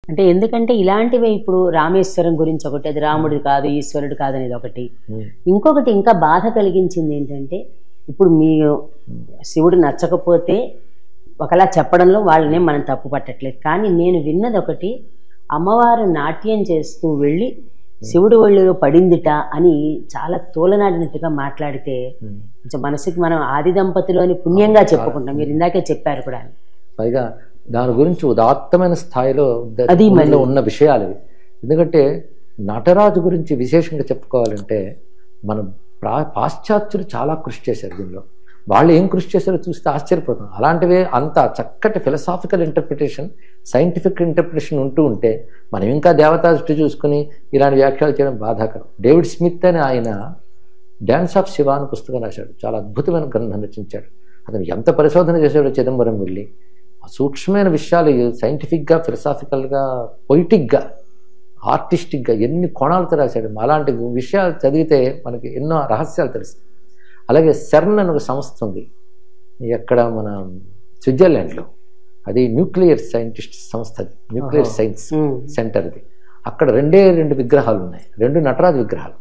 అంటే ఎందుకంటే ఇలాంటివే ఇప్పుడు రామేశ్వరం గురించి ఒకటి, అది రాముడు కాదు ఈశ్వరుడు కాదు అనేది ఒకటి. ఇంకొకటి ఇంకా బాధ కలిగించింది ఏంటంటే, ఇప్పుడు మీ శివుడు నచ్చకపోతే ఒకలా చెప్పడంలో వాళ్ళనే మనం తప్పు పట్టట్లేదు. కానీ నేను విన్నది ఒకటి, అమ్మవారు నాట్యం చేస్తూ వెళ్ళి శివుడు ఒళ్ళులో పడిందిట అని చాలా తోలనాడినట్టుగా మాట్లాడితే కొంచెం మనసుకి మనం ఆది దంపతిలోని పుణ్యంగా చెప్పుకుంటాం. మీరు ఇందాకే చెప్పారు కూడా. పైగా దాని గురించి ఉదాత్తమైన స్థాయిలో ఉన్న విషయాలు ఇవి. ఎందుకంటే నటరాజు గురించి విశేషంగా చెప్పుకోవాలంటే మన పాశ్చాత్యులు చాలా కృషి చేశారు దీనిలో. వాళ్ళు ఏం కృషి చేశారో చూస్తే ఆశ్చర్యపోతాం. అలాంటివే అంత చక్కటి ఫిలసాఫికల్ ఇంటర్ప్రిటేషన్, సైంటిఫిక్ ఇంటర్ప్రిటేషన్ ఉంటూ ఉంటే మనం ఇంకా దేవతా దృష్టి చూసుకుని ఇలాంటి వ్యాఖ్యలు చేయడం బాధాకరం. డేవిడ్ స్మిత్ అని ఆయన డ్యాన్స్ ఆఫ్ శివ అని పుస్తకం రాశాడు. చాలా అద్భుతమైన గ్రంథం రచించాడు. అతను ఎంత పరిశోధన చేశాడో చిదంబరం వెళ్ళి సూక్ష్మమైన విషయాలు సైంటిఫిక్గా, ఫిలసాఫికల్గా, పొయిటిక్గా, ఆర్టిస్టిక్గా ఎన్ని కోణాలతో రాశాడు. అలాంటి విషయాలు చదివితే మనకి ఎన్నో రహస్యాలు తెలుస్తాయి. అలాగే సెర్న్ అని ఒక సంస్థ ఉంది ఎక్కడ మన స్విట్జర్లాండ్లో. అది న్యూక్లియర్ సైంటిస్ట్ సంస్థ, అది న్యూక్లియర్ సైన్స్ సెంటర్. అది అక్కడ రెండు విగ్రహాలు ఉన్నాయి, 2 నటరాజు విగ్రహాలు.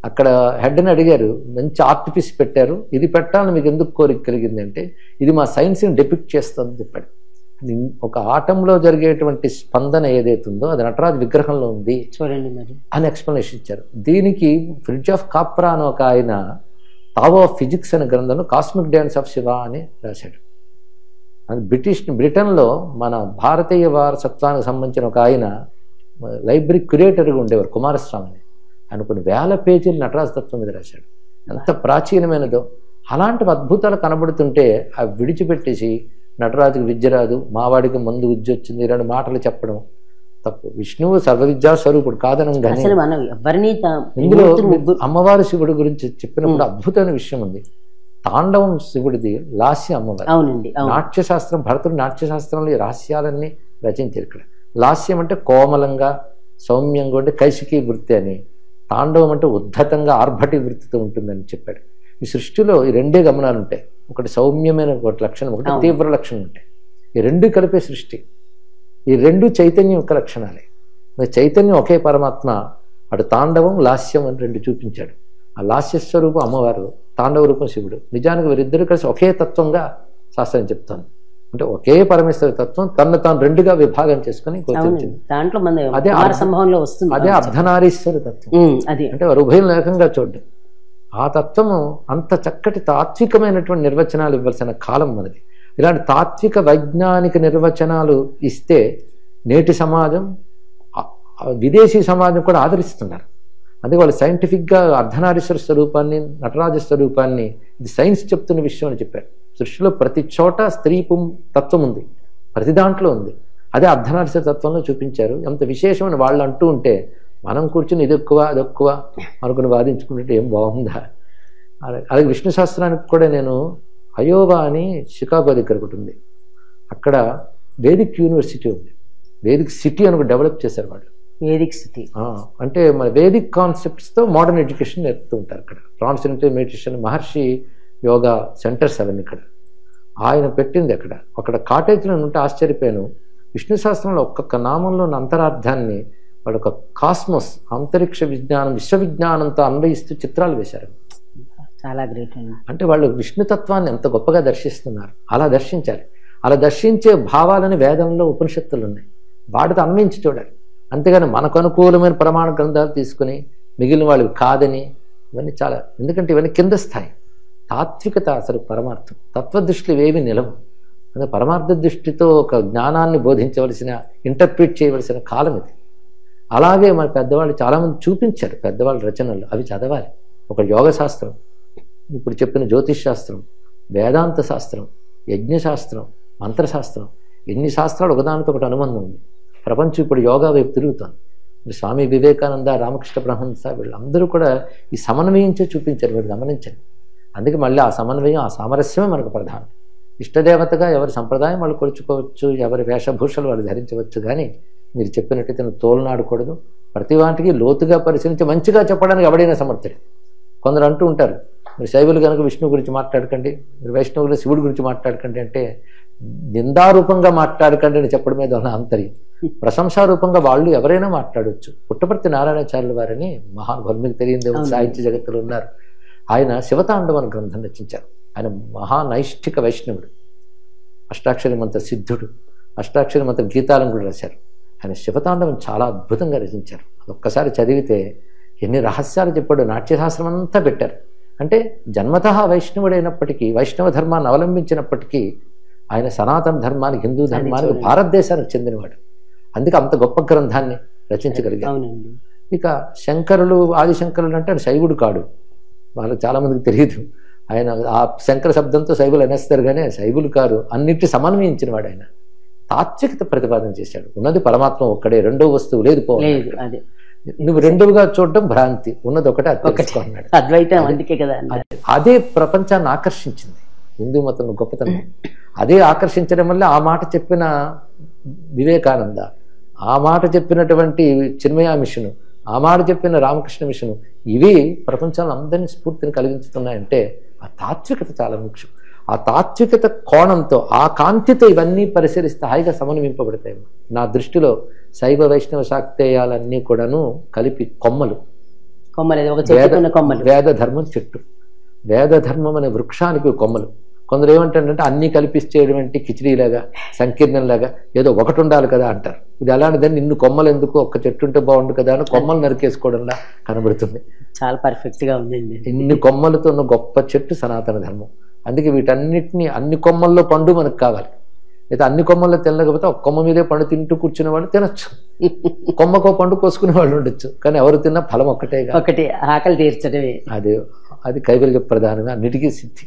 అక్కడ హెడ్ని అడిగారు, మంచి ఆర్ట్ పీస్ పెట్టారు, ఇది పెట్టాలని మీకు ఎందుకు కోరిక కలిగింది అంటే, ఇది మా సైన్స్ని డెపిక్ట్ చేస్తుందని చెప్పాడు. ఒక ఆటంలో జరిగేటువంటి స్పందన ఏదైతుందో అది నటరాజు విగ్రహంలో ఉంది చూడండి మరి అని ఎక్స్ప్లెనేషన్ ఇచ్చారు. దీనికి ఫ్రిడ్జ్ ఆఫ్ కాప్రా అని ఒక ఆయన టావో ఆఫ్ ఫిజిక్స్ అనే గ్రంథంలో కాస్మిక్ డ్యాన్స్ ఆఫ్ శివ అని రాశాడు. అది బ్రిటన్లో మన భారతీయ వారసత్వానికి సంబంధించిన ఒక ఆయన లైబ్రరీ క్యూరేటర్గా ఉండేవారు, కుమారస్వామి. ఆయన కొన్ని 1000 పేజీలు నటరాజ తత్వం మీద రాశాడు. ఎంత ప్రాచీనమైనదో. అలాంటి అద్భుతాలు కనబడుతుంటే అవి విడిచిపెట్టేసి నటరాజుకి విద్య రాదు, మావాడికి ముందు విద్య వచ్చింది, 2 మాటలు చెప్పడం తప్పు. విష్ణువు సర్వవిద్యా స్వరూపుడు కాదనం కానీ ఇందులో అమ్మవారి శివుడి గురించి చెప్పినప్పుడు అద్భుతమైన విషయం ఉంది. తాండవం శివుడిది, లాస్యం అమ్మవారి. అవునండి. నాట్యశాస్త్రం, భరతుడు నాట్యశాస్త్రంలో ఈ రహస్యాలన్నీ రచించారు. ఇక్కడ లాస్యం అంటే కోమలంగా, సౌమ్యంగా ఉంటే కైశికీ వృత్తి అని, తాండవం అంటే ఉద్ధతంగా ఆర్భటి వృత్తితో ఉంటుందని చెప్పాడు. ఈ సృష్టిలో ఈ 2 గమనాలు ఉంటాయి. ఒకటి సౌమ్యమైన ఒకటి లక్షణం, ఒకటి తీవ్ర లక్షణం ఉంటాయి. ఈ 2 కలిపే సృష్టి. ఈ 2 చైతన్యం యొక్క లక్షణాలే. చైతన్యం ఒకే పరమాత్మ. అటు తాండవం, లాస్యం అని 2 చూపించాడు. ఆ లాస్య స్వరూపం అమ్మవారు, తాండవ రూపం శివుడు. నిజానికి వీరిద్దరూ కలిసి ఒకే తత్వంగా శాస్త్రం చెప్తాను. అంటే ఒకే పరమేశ్వర తత్వం తను తాను 2గా విభాగం చేసుకుని అదే అర్ధనారీశ్వర తత్వం. అంటే వారు ఉభయం లేకంగా చూడడం. ఆ తత్వము అంత చక్కటి తాత్వికమైనటువంటి నిర్వచనాలు ఇవ్వాల్సిన కాలం మనది. ఇలాంటి తాత్విక వైజ్ఞానిక నిర్వచనాలు ఇస్తే నేటి సమాజం, విదేశీ సమాజం కూడా ఆదరిస్తున్నారు. అందుకే వాళ్ళు సైంటిఫిక్గా అర్ధనారీశ్వర స్వరూపాన్ని, నటరాజ స్వరూపాన్ని, ఇది సైన్స్ చెప్తున్న విషయం అని చెప్పారు. సృష్టిలో ప్రతి చోట స్త్రీ తత్వం ఉంది, ప్రతి దాంట్లో ఉంది. అదే అర్ధనారీశ్వర తత్వంలో చూపించారు. ఎంత విశేషమని వాళ్ళు అంటూ ఉంటే మనం కూర్చుని ఇది ఎక్కువ అది ఎక్కువ అనుకుని వాదించుకుంటే ఏం బాగుందా. అలాగే విష్ణు శాస్త్రానికి కూడా నేను అయోవా అని షికాగో దగ్గర ఒకటి ఉంది, అక్కడ వేదిక్ యూనివర్సిటీ ఉంది. వేదిక్ సిటీ అని డెవలప్ చేశారు వాళ్ళు. వేదిక్ సిటీ అంటే మన వేదిక్ కాన్సెప్ట్స్తో మోడర్న్ ఎడ్యుకేషన్ నేర్పుతూ ఉంటారు. అక్కడ ట్రాన్స్జెండర్ మెడిటేషన్, మహర్షి యోగా సెంటర్స్ అవన్నీ ఇక్కడ ఆయన పెట్టింది. అక్కడ కాటేజ్లో ఉంటే ఆశ్చర్యపోయాను. విష్ణు శాస్త్రంలో ఒక్కొక్క నామంలో ఉన్న అంతరార్థాన్ని వాడు ఒక కాస్మోస్, అంతరిక్ష విజ్ఞానం, విశ్వవిజ్ఞానంతో అన్వయిస్తూ చిత్రాలు వేశారు. చాలా గ్రేట్. అంటే వాళ్ళు విష్ణుతత్వాన్ని ఎంత గొప్పగా దర్శిస్తున్నారు. అలా దర్శించాలి. అలా దర్శించే భావాలని వేదంలో, ఉపనిషత్తులు ఉన్నాయి. వాటితో అన్వయించి చూడాలి. అంతేగాని మనకు అనుకూలమైన ప్రమాణ గ్రంథాలు తీసుకుని మిగిలిన వాళ్ళు కాదని, ఇవన్నీ చాలా. ఎందుకంటే ఇవన్నీ కింద స్థాయి. తాత్వికత అసలు పరమార్థం. తత్వదృష్టిలు ఏవి నిలవు. అంటే పరమార్థ దృష్టితో ఒక జ్ఞానాన్ని బోధించవలసిన, ఇంటర్ప్రిట్ చేయవలసిన కాలం ఇది. అలాగే మన పెద్దవాళ్ళు చాలామంది చూపించారు. పెద్దవాళ్ళ రచనలు అవి చదవాలి. ఒక యోగ శాస్త్రం, ఇప్పుడు చెప్పిన జ్యోతిష్ శాస్త్రం, వేదాంత శాస్త్రం, యజ్ఞశాస్త్రం, మంత్రశాస్త్రం, ఎన్ని శాస్త్రాలు ఒకదానితో ఒకటి అనుబంధం ఉంది. ప్రపంచం ఇప్పుడు యోగా వైపు తిరుగుతాను. స్వామి వివేకానంద, రామకృష్ణ పరమహంస వీళ్ళందరూ కూడా ఈ సమన్వయించే చూపించారు. మీరు గమనించండి. అందుకే మళ్ళీ ఆ సమన్వయం, ఆ సామరస్యమే మనకు ప్రధానం. ఇష్టదేవతగా ఎవరి సంప్రదాయం వాళ్ళు కొలుచుకోవచ్చు, ఎవరి వేషభూషలు వాళ్ళు ధరించవచ్చు. కానీ మీరు చెప్పినట్టయితే తోలునాడకూడదు. ప్రతి వాటికి లోతుగా పరిశీలించి మంచిగా చెప్పడానికి ఎవడైనా సమర్థుడే. కొందరు అంటూ ఉంటారు, మీరు శైవులు కనుక విష్ణువు గురించి మాట్లాడకండి, మీరు వైష్ణవులు శివుడి గురించి మాట్లాడకండి అంటే నిందారూపంగా మాట్లాడకండి అని చెప్పడం మీద ఉన్న ఆంతర్యం. ప్రశంసారూపంగా వాళ్ళు ఎవరైనా మాట్లాడవచ్చు. పుట్టపర్తి నారాయణాచార్యుల వారిని మహానుభావులు, మీకు తెలియదే సాహిత్య జగత్తులో ఉన్నారు. ఆయన శివతాండవం అనే గ్రంథం రచించారు. ఆయన మహానైష్ఠిక వైష్ణవుడు, అష్టాక్షరి మంత్ర సిద్ధుడు, అష్టాక్షరి మంత్ర గీతాలను కూడా రాశారు. ఆయన శివతాండవం చాలా అద్భుతంగా రచించారు. ఒక్కసారి చదివితే ఎన్ని రహస్యాలు చెప్పాడు. నాట్యశాస్త్రం అంతా పెట్టారు. అంటే జన్మతః వైష్ణవుడైనప్పటికీ, వైష్ణవ ధర్మాన్ని అవలంబించినప్పటికీ ఆయన సనాతన ధర్మానికి, హిందూ ధర్మానికి, భారతదేశానికి చెందినవాడు. అందుకే అంత గొప్ప గ్రంథాన్ని రచించగలిగారు. ఇక శంకరులు, ఆదిశంకరులు అంటే ఆయన శైవుడు కాడు, వాళ్ళకి చాలా మందికి తెలియదు. ఆయన ఆ శంకర శబ్దంతో శైవులు అనేస్తారు, కానీ శైవులు కారు. అన్నిటి సమన్వయించిన వాడు ఆయన. తాత్వికత ప్రతిపాదన చేశాడు. ఉన్నది పరమాత్మ ఒక్కడే, రెండో వస్తువు లేదు పోవాలి. నువ్వు రెండుగా చూడడం భ్రాంతి, ఉన్నది ఒకటే అన్నాడు. అద్వైతం అందుకే కదా. అదే ప్రపంచాన్ని ఆకర్షించింది హిందూ మతం గొప్పతనం. అదే ఆకర్షించడం వల్ల ఆ మాట చెప్పిన వివేకానంద, ఆ మాట చెప్పినటువంటి చిన్మయ మిషను, ఆ మాట చెప్పిన రామకృష్ణ మిషను, ఇవి ప్రపంచంలో అందరినీ స్ఫూర్తిని కలిగించుతున్నాయంటే ఆ తాత్వికత చాలా ముఖ్యం. ఆ తాత్వికత కోణంతో, ఆ కాంతితో ఇవన్నీ పరిశీలిస్తే హాయిగా సమన్వయింపబడతాయి. నా దృష్టిలో శైవ వైష్ణవ శాక్తేయాలన్నీ కూడాను కలిపి కొమ్మలు. వేద ధర్మం చెట్టు, వేద ధర్మం అనే వృక్షానికి కొమ్మలు. కొందరు ఏమంటారంటే అన్ని కలిపిస్తేయడం అంటే కిచిడీలాగా, సంకీర్ణంలాగా, ఏదో ఒకటి ఉండాలి కదా అంటారు. ఇది అలాంటిదని ఇన్ని కొమ్మలు ఎందుకు, ఒక్క చెట్టు ఉంటే బాగుండు కదా అని కొమ్మలు నరికేసుకోవడంలా కనబడుతుంది. చాలా పర్ఫెక్ట్ గా ఉందండి. ఇన్ని కొమ్మలతో ఉన్న గొప్ప చెట్టు సనాతన ధర్మం. అందుకే వీటన్నిటిని, అన్ని కొమ్మల్లో పండు మనకు కావాలి. అయితే అన్ని కొమ్మల్లో తినలేకపోతే ఒక కొమ్మ మీదే పండు తింటూ కూర్చునే వాళ్ళు తినొచ్చు, కొమ్మకో పండు కోసుకునే వాళ్ళు ఉండొచ్చు. కానీ ఎవరు తిన్నా ఫలం ఒక్కటే, ఒకటి ఆకలి తీర్చడమే. అది కైవల్య ప్రధానమే, అన్నిటికీ సిద్ధి.